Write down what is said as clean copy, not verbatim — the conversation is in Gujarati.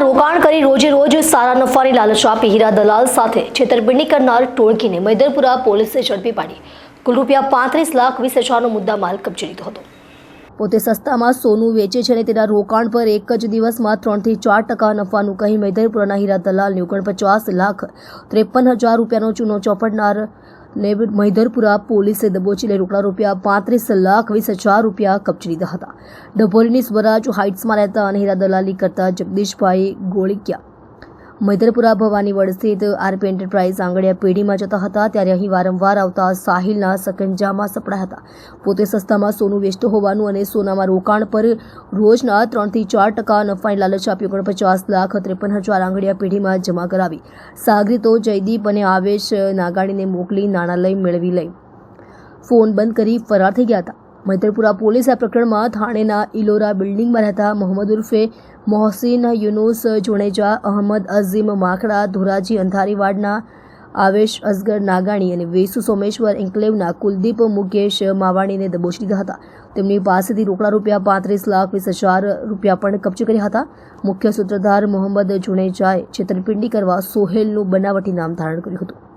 રોકાણ કરી રોજે રોજ સારા નફાની લાલચ આપી હીરા દલાલ સાથે છેતરપિંડી કરનાર ટોળકીને મૈદરપુરા પોલીસે ઝડપી પાડી કુલ ₹35,20,000નો મુદ્દામાલ કબજે લીધો હતો। પોતે સસ્તામાં સોનું વેચે છે અને તેના રોકાણ પર એક જ દિવસમાં 3 થી 4% નફાનું કહી મૈદરપુરાના હીરા દલાલને 49,53,000 ચૂનો ચોપડનાર મૈદરપુરા પોલીસે દબોચી લઈ રોકડા ₹35,20,000 કબજે લીધા હતા। ડભોલીની સ્વરાજ હાઇટ્સમાં રહેતા અને હીરા દલાલી કરતા જગદીશભાઈ ગોળીકિયા મૈદરપુરા ભવાનીવડ સ્થિત આરપી એન્ટરપ્રાઇઝ આંગડિયા પેઢીમાં જતા હતા ત્યારે અહીં વારંવાર આવતા સાહિલના સકંજામાં સપડાયા હતા। પોતે સસ્તામાં સોનું વેચતો હોવાનું અને સોનામાં રોકાણ પર રોજના 3 થી 4% નફાની લાલચ આપી 49,53,000 આંગડિયા પેઢીમાં જમા કરાવી સાગરીતો જયદીપ અને આવેશ નાગાણીને મોકલી નાણાં લઈ મેળવી લઈ ફોન બંધ કરી ફરાર થઈ ગયા હતા। મૈદરપુરા પોલીસે આ પ્રકરણમાં થાણેના ઇલોરા બિલ્ડિંગમાં રહેતા મોહમ્મદ ઉર્ફે મોહસિન યુનુસ જુણેજા, અહમદ અઝીમ માખડા, ધોરાજી અંધારીવાડના આવેશ અસગર નાગાણી અને વેસુ સોમેશ્વર એન્કલેવના કુલદીપ મુકેશ માવાણીને દબોચી લીધા હતા। તેમની પાસેથી રોકડા ₹35,20,000 પણ કબજે કર્યા હતા। મુખ્ય સૂત્રધાર મોહમ્મદ જુણેજાએ છેતરપિંડી કરવા સોહેલનું બનાવટી નામ ધારણ કર્યું હતું।